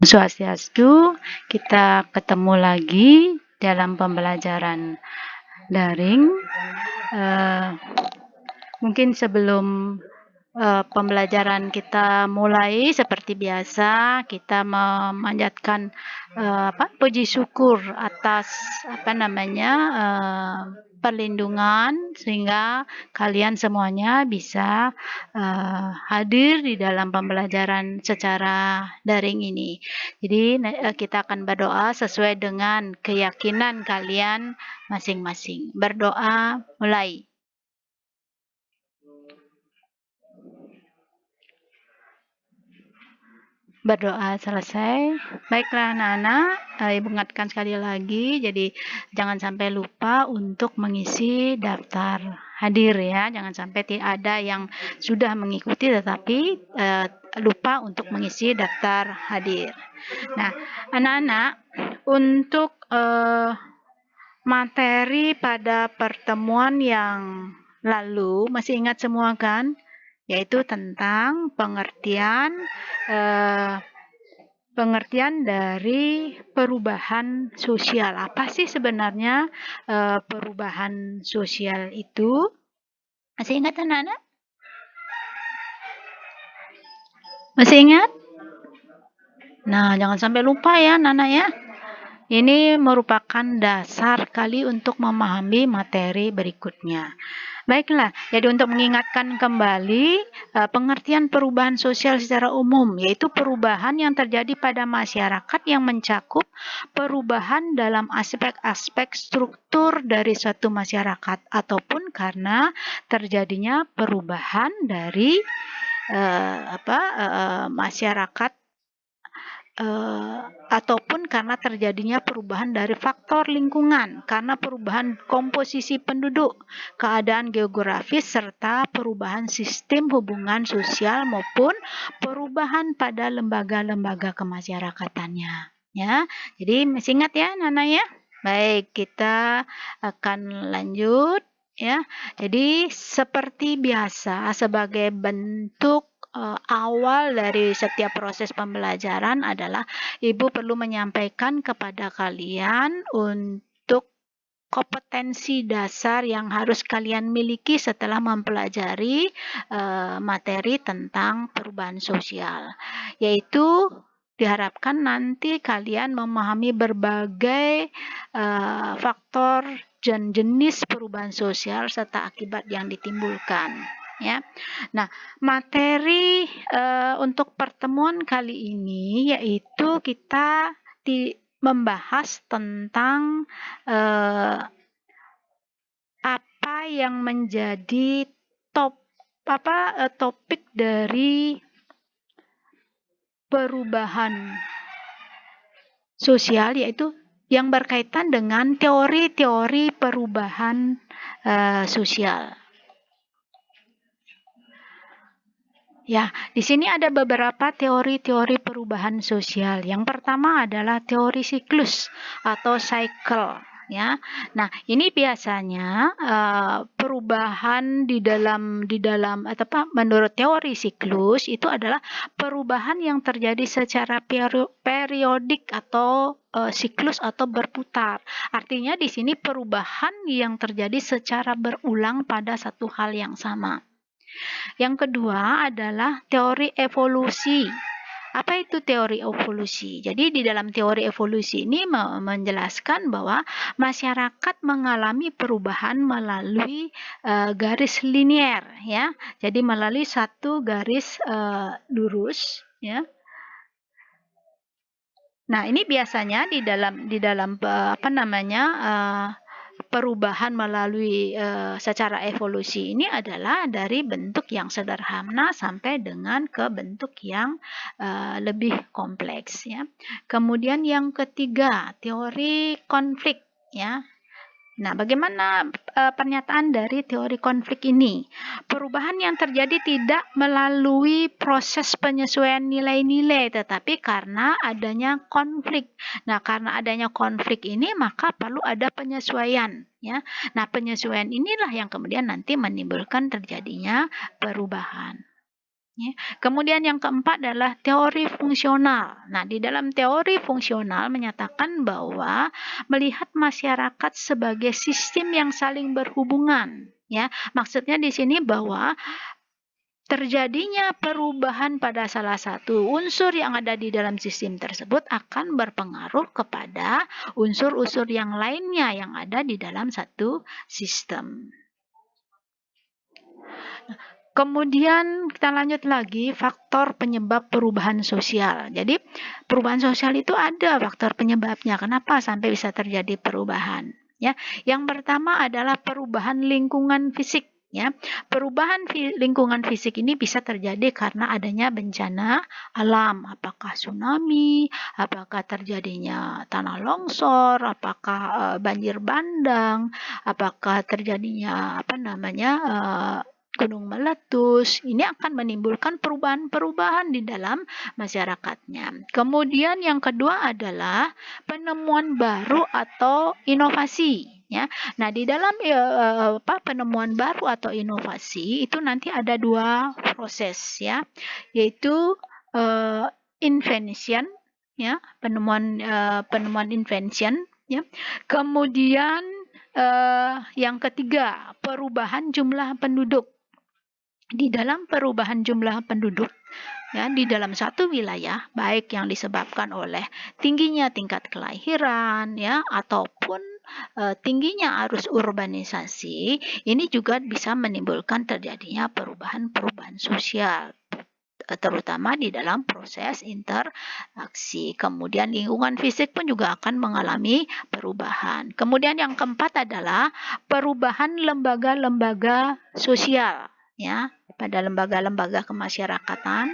Swastiastu, kita ketemu lagi dalam pembelajaran daring. Mungkin sebelum pembelajaran kita mulai, seperti biasa kita memanjatkan puji syukur atas perlindungan, sehingga kalian semuanya bisa hadir di dalam pembelajaran secara daring ini. Jadi kita akan berdoa sesuai dengan keyakinan kalian masing-masing. Berdoa, mulai. Berdoa selesai. Baiklah anak-anak, Ibu ingatkan sekali lagi, jadi jangan sampai lupa untuk mengisi daftar hadir ya. Jangan sampai tidak ada yang sudah mengikuti tetapi lupa untuk mengisi daftar hadir. Nah, anak-anak, untuk materi pada pertemuan yang lalu, masih ingat semua kan? Yaitu tentang pengertian dari perubahan sosial. Apa sih sebenarnya perubahan sosial itu? Masih ingat anak-anak? Masih ingat? Nah, jangan sampai lupa ya anak-anak ya. Ini merupakan dasar kali untuk memahami materi berikutnya. Baiklah, jadi untuk mengingatkan kembali pengertian perubahan sosial secara umum, yaitu perubahan yang terjadi pada masyarakat yang mencakup perubahan dalam aspek-aspek struktur dari suatu masyarakat, ataupun karena terjadinya perubahan dari masyarakat, ataupun karena terjadinya perubahan dari faktor lingkungan, karena perubahan komposisi penduduk, keadaan geografis, serta perubahan sistem hubungan sosial maupun perubahan pada lembaga-lembaga kemasyarakatannya. Ya, jadi masih ingat ya, Nana ya? Baik, kita akan lanjut ya. Jadi seperti biasa, sebagai bentuk awal dari setiap proses pembelajaran adalah Ibu perlu menyampaikan kepada kalian untuk kompetensi dasar yang harus kalian miliki setelah mempelajari materi tentang perubahan sosial, yaitu diharapkan nanti kalian memahami berbagai faktor dan jenis perubahan sosial serta akibat yang ditimbulkan. Ya, nah materi untuk pertemuan kali ini yaitu kita membahas tentang apa yang menjadi topik dari perubahan sosial, yaitu yang berkaitan dengan teori-teori perubahan sosial. Ya, di sini ada beberapa teori-teori perubahan sosial. Yang pertama adalah teori siklus atau cycle. Ya, nah ini biasanya perubahan di dalam menurut teori siklus itu adalah perubahan yang terjadi secara periodik atau siklus atau berputar. Artinya di sini perubahan yang terjadi secara berulang pada satu hal yang sama. Yang kedua adalah teori evolusi. Apa itu teori evolusi? Jadi di dalam teori evolusi ini menjelaskan bahwa masyarakat mengalami perubahan melalui garis linier, ya. Jadi melalui satu garis lurus, ya. Nah, ini biasanya di dalam perubahan melalui secara evolusi ini adalah dari bentuk yang sederhana sampai dengan ke bentuk yang lebih kompleks, ya. Kemudian yang ketiga, teori konflik, ya. Nah, bagaimana pernyataan dari teori konflik ini? Perubahan yang terjadi tidak melalui proses penyesuaian nilai-nilai, tetapi karena adanya konflik. Nah, karena adanya konflik ini, maka perlu ada penyesuaian. Ya. Nah, penyesuaian inilah yang kemudian nanti menimbulkan terjadinya perubahan. Ya. Kemudian yang keempat adalah teori fungsional. Nah, di dalam teori fungsional menyatakan bahwa melihat masyarakat sebagai sistem yang saling berhubungan. Ya, maksudnya di sini bahwa terjadinya perubahan pada salah satu unsur yang ada di dalam sistem tersebut akan berpengaruh kepada unsur-unsur yang lainnya yang ada di dalam satu sistem. Kemudian kita lanjut lagi faktor penyebab perubahan sosial. Jadi perubahan sosial itu ada faktor penyebabnya. Kenapa sampai bisa terjadi perubahan? Ya, yang pertama adalah perubahan lingkungan fisik. Ya, perubahan lingkungan fisik ini bisa terjadi karena adanya bencana alam, apakah tsunami, apakah terjadinya tanah longsor, apakah banjir bandang, apakah terjadinya gunung meletus. Ini akan menimbulkan perubahan-perubahan di dalam masyarakatnya. Kemudian yang kedua adalah penemuan baru atau inovasi. Ya, nah di dalam penemuan baru atau inovasi itu nanti ada dua proses ya, yaitu invention ya, penemuan invention ya. Kemudian yang ketiga perubahan jumlah penduduk. Di dalam perubahan jumlah penduduk ya di dalam satu wilayah baik yang disebabkan oleh tingginya tingkat kelahiran ya ataupun tingginya arus urbanisasi ini juga bisa menimbulkan terjadinya perubahan-perubahan sosial terutama di dalam proses interaksi. Kemudian lingkungan fisik pun juga akan mengalami perubahan. Kemudian yang keempat adalah perubahan lembaga-lembaga sosial ya pada lembaga-lembaga kemasyarakatan.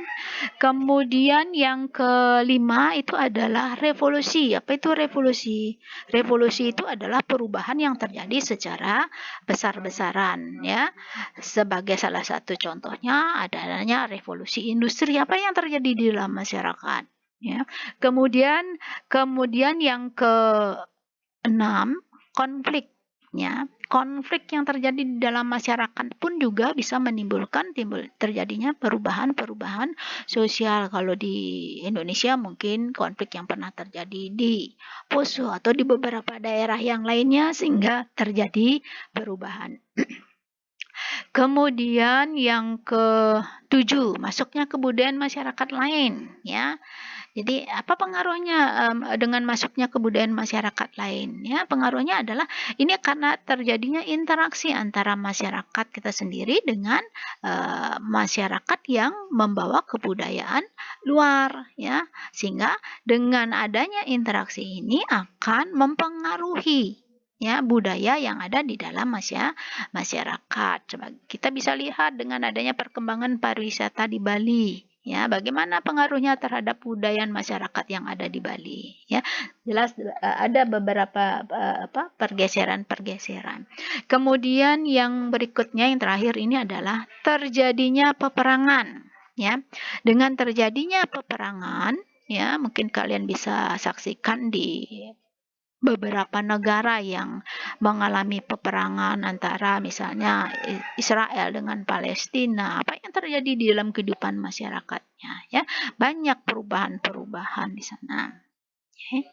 Kemudian yang kelima itu adalah revolusi. Apa itu revolusi? Revolusi itu adalah perubahan yang terjadi secara besar-besaran ya. Sebagai salah satu contohnya adanya revolusi industri. Apa yang terjadi di dalam masyarakat ya. Kemudian yang keenam konflik ya. Konflik yang terjadi di dalam masyarakat pun juga bisa menimbulkan terjadinya perubahan-perubahan sosial. Kalau di Indonesia mungkin konflik yang pernah terjadi di Poso atau di beberapa daerah yang lainnya sehingga terjadi perubahan. Kemudian yang ke-7 masuknya kebudayaan masyarakat lain ya. Jadi apa pengaruhnya dengan masuknya kebudayaan masyarakat lain? Ya, pengaruhnya adalah ini karena terjadinya interaksi antara masyarakat kita sendiri dengan masyarakat yang membawa kebudayaan luar, ya, sehingga dengan adanya interaksi ini akan mempengaruhi ya budaya yang ada di dalam masyarakat. Coba kita bisa lihat dengan adanya perkembangan pariwisata di Bali. Ya, bagaimana pengaruhnya terhadap budaya masyarakat yang ada di Bali? Ya, jelas ada beberapa pergeseran. Kemudian yang berikutnya yang terakhir ini adalah terjadinya peperangan. Ya, dengan terjadinya peperangan, ya mungkin kalian bisa saksikan di beberapa negara yang mengalami peperangan antara misalnya Israel dengan Palestina, apa yang terjadi di dalam kehidupan masyarakatnya ya, banyak perubahan-perubahan di sana. Okay.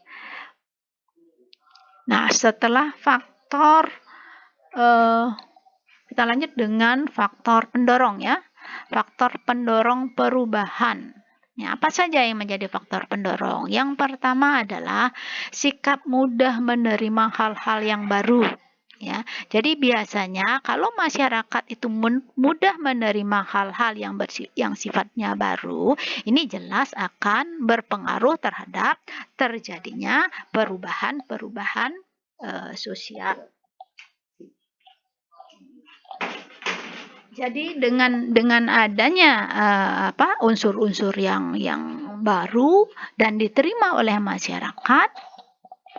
Nah, setelah faktor kita lanjut dengan faktor pendorong ya, faktor pendorong perubahan. Ya, apa saja yang menjadi faktor pendorong? Yang pertama adalah sikap mudah menerima hal-hal yang baru. Ya, jadi biasanya kalau masyarakat itu mudah menerima hal-hal yang sifatnya baru, ini jelas akan berpengaruh terhadap terjadinya perubahan-perubahan sosial. Jadi dengan adanya unsur-unsur yang baru dan diterima oleh masyarakat,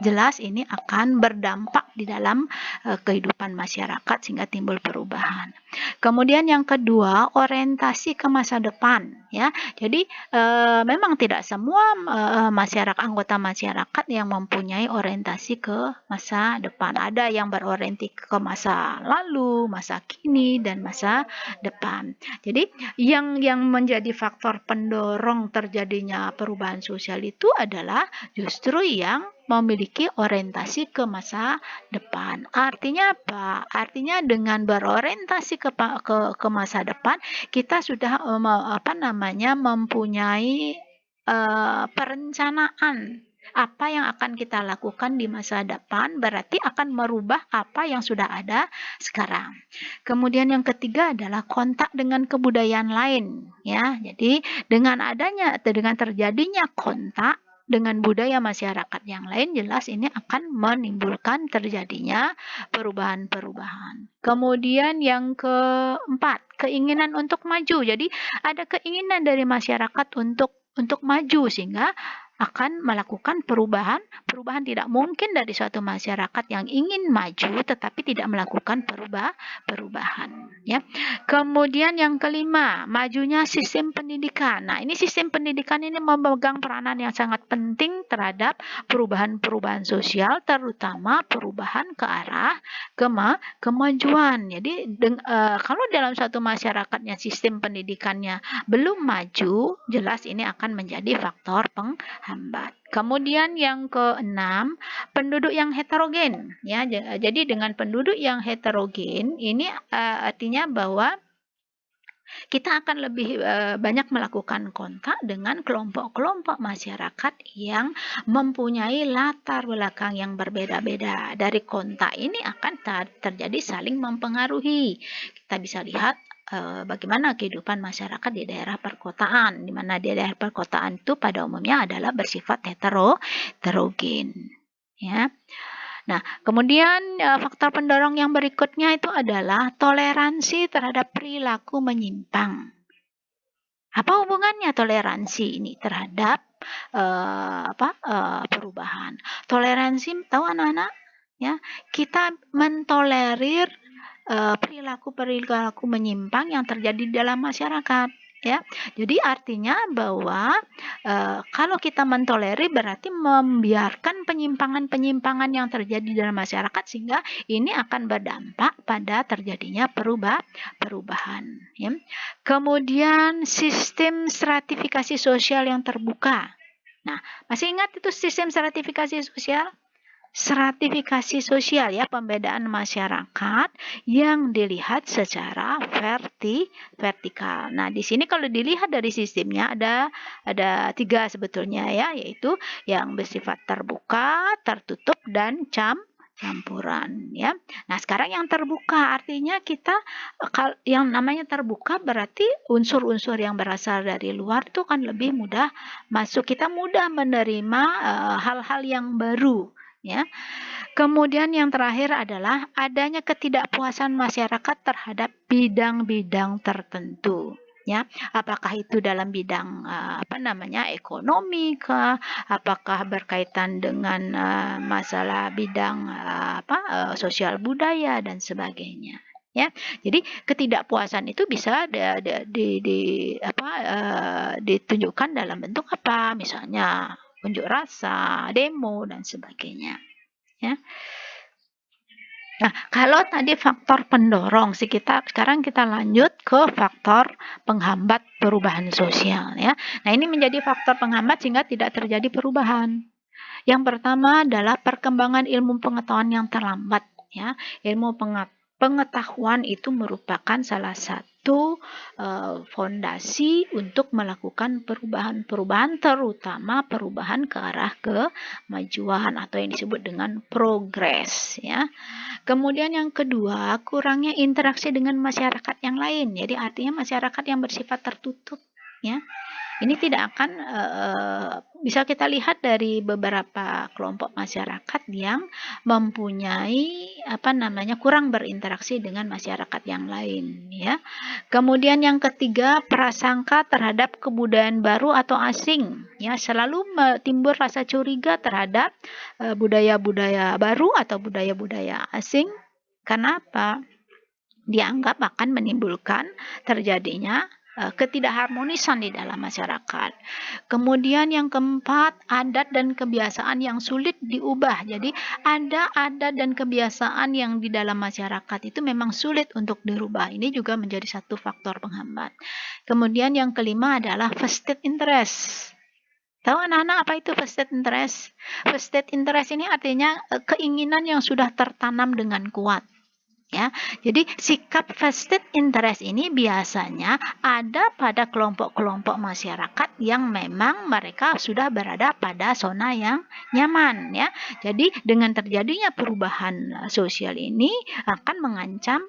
jelas ini akan berdampak di dalam kehidupan masyarakat sehingga timbul perubahan. Kemudian yang kedua, orientasi ke masa depan, ya. Jadi memang tidak semua anggota masyarakat yang mempunyai orientasi ke masa depan. Ada yang berorientasi ke masa lalu, masa kini, dan masa depan. Jadi yang menjadi faktor pendorong terjadinya perubahan sosial itu adalah justru yang memiliki orientasi ke masa depan. Artinya apa? Artinya dengan berorientasi ke masa depan, kita sudah mempunyai perencanaan apa yang akan kita lakukan di masa depan, berarti akan merubah apa yang sudah ada sekarang. Kemudian yang ketiga adalah kontak dengan kebudayaan lain, ya. Jadi dengan terjadinya kontak dengan budaya masyarakat yang lain, jelas ini akan menimbulkan terjadinya perubahan-perubahan. Kemudian yang keempat, keinginan untuk maju. Jadi ada keinginan dari masyarakat untuk maju sehingga akan melakukan perubahan. Perubahan tidak mungkin dari suatu masyarakat yang ingin maju tetapi tidak melakukan perubahan, ya. Kemudian yang kelima, majunya sistem pendidikan. Nah, ini sistem pendidikan ini memegang peranan yang sangat penting terhadap perubahan-perubahan sosial, terutama perubahan ke arah kemajuan. Jadi kalau dalam suatu masyarakatnya sistem pendidikannya belum maju, jelas ini akan menjadi faktor penghambat. Kemudian yang keenam, penduduk yang heterogen, ya. Jadi dengan penduduk yang heterogen ini artinya bahwa kita akan lebih banyak melakukan kontak dengan kelompok-kelompok masyarakat yang mempunyai latar belakang yang berbeda-beda. Dari kontak ini akan terjadi saling mempengaruhi. Kita bisa lihat bagaimana kehidupan masyarakat di daerah perkotaan, di mana di daerah perkotaan itu pada umumnya adalah bersifat heterogen, ya. Nah, kemudian faktor pendorong yang berikutnya itu adalah toleransi terhadap perilaku menyimpang. Apa hubungannya toleransi ini terhadap perubahan? Toleransi, tahu anak-anak? Ya, kita mentolerir perilaku-perilaku menyimpang yang terjadi di dalam masyarakat, ya. Jadi artinya bahwa kalau kita mentolerir berarti membiarkan penyimpangan-penyimpangan yang terjadi dalam masyarakat sehingga ini akan berdampak pada terjadinya perubahan, ya. Kemudian sistem stratifikasi sosial yang terbuka. Nah, masih ingat itu sistem stratifikasi sosial? Stratifikasi sosial, ya, pembedaan masyarakat yang dilihat secara vertikal. Nah, di sini kalau dilihat dari sistemnya ada 3 sebetulnya, ya, yaitu yang bersifat terbuka, tertutup, dan campuran, ya. Nah, sekarang yang terbuka artinya kita yang namanya terbuka berarti unsur-unsur yang berasal dari luar itu kan lebih mudah masuk. Kita mudah menerima hal-hal yang baru, ya. Kemudian yang terakhir adalah adanya ketidakpuasan masyarakat terhadap bidang-bidang tertentu, ya. Apakah itu dalam bidang ekonomi kah, apakah berkaitan dengan masalah bidang sosial budaya dan sebagainya, ya. Jadi ketidakpuasan itu bisa ditunjukkan dalam bentuk apa? Misalnya unjuk rasa, demo, dan sebagainya, ya. Nah, kalau tadi faktor pendorong, sekarang kita lanjut ke faktor penghambat perubahan sosial, ya. Nah, ini menjadi faktor penghambat sehingga tidak terjadi perubahan. Yang pertama adalah perkembangan ilmu pengetahuan yang terlambat, ya. Ilmu pengetahuan itu merupakan salah satu fondasi untuk melakukan perubahan-perubahan, terutama perubahan ke arah kemajuan atau yang disebut dengan progres, ya. Kemudian yang kedua, kurangnya interaksi dengan masyarakat yang lain. Jadi artinya masyarakat yang bersifat tertutup, ya. Ini tidak akan bisa kita lihat dari beberapa kelompok masyarakat yang mempunyai kurang berinteraksi dengan masyarakat yang lain, ya. Kemudian yang ketiga, prasangka terhadap kebudayaan baru atau asing, ya, selalu timbul rasa curiga terhadap budaya-budaya baru atau budaya-budaya asing. Kenapa? Dianggap akan menimbulkan terjadinya ketidakharmonisan di dalam masyarakat. Kemudian yang keempat, adat dan kebiasaan yang sulit diubah. Jadi ada adat dan kebiasaan yang di dalam masyarakat itu memang sulit untuk dirubah. Ini juga menjadi satu faktor penghambat. Kemudian yang kelima adalah vested interest. Tahu anak-anak apa itu vested interest? Vested interest ini artinya keinginan yang sudah tertanam dengan kuat. Ya, jadi sikap vested interest ini biasanya ada pada kelompok-kelompok masyarakat yang memang mereka sudah berada pada zona yang nyaman, ya. Jadi dengan terjadinya perubahan sosial ini akan mengancam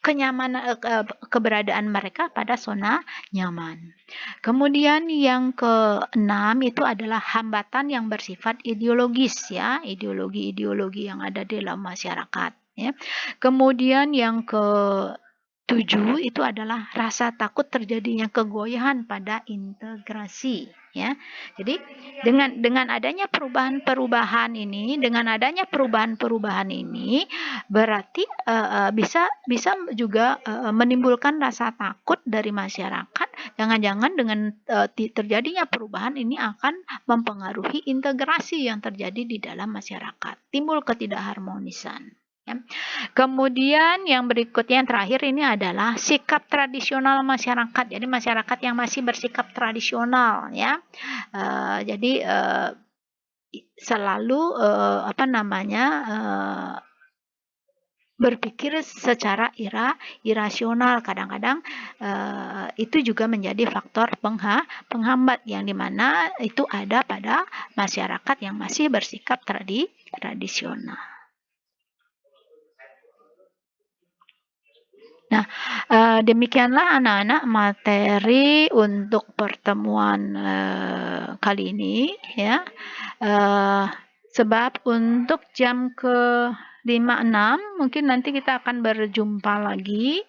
kenyamanan keberadaan mereka pada zona nyaman. Kemudian yang keenam itu adalah hambatan yang bersifat ideologis, ya, ideologi-ideologi yang ada di dalam masyarakat, ya. Kemudian yang ketujuh itu adalah rasa takut terjadinya kegoyahan pada integrasi, ya. Jadi dengan adanya perubahan-perubahan ini, berarti bisa juga menimbulkan rasa takut dari masyarakat. Jangan-jangan dengan terjadinya perubahan ini akan mempengaruhi integrasi yang terjadi di dalam masyarakat. Timbul ketidakharmonisan. Ya. Kemudian yang berikutnya yang terakhir ini adalah sikap tradisional masyarakat. Jadi masyarakat yang masih bersikap tradisional, ya. Jadi selalu berpikir secara irasional. Kadang-kadang itu juga menjadi faktor penghambat yang dimana itu ada pada masyarakat yang masih bersikap tradisional. Nah, demikianlah anak-anak materi untuk pertemuan kali ini, ya. Sebab untuk jam ke-5-6 mungkin nanti kita akan berjumpa lagi.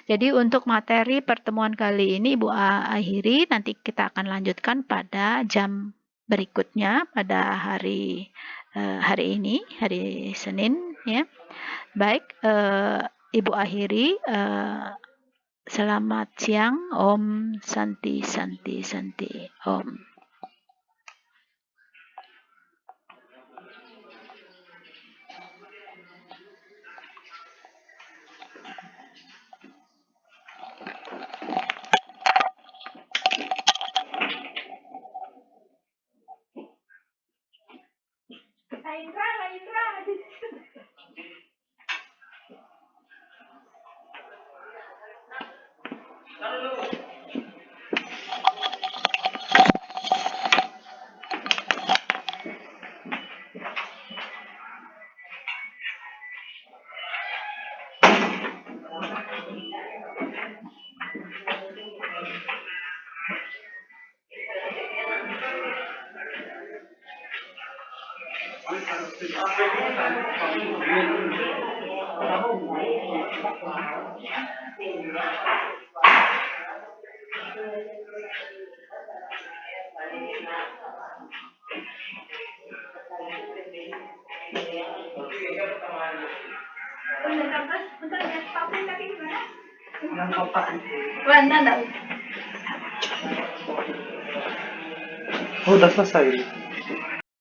Jadi untuk materi pertemuan kali ini Ibu akhiri, nanti kita akan lanjutkan pada jam berikutnya pada hari ini, hari Senin, ya. Baik, Ibu akhiri, selamat siang, Om Santi Santi Santi, Om. Oh, udah selesai.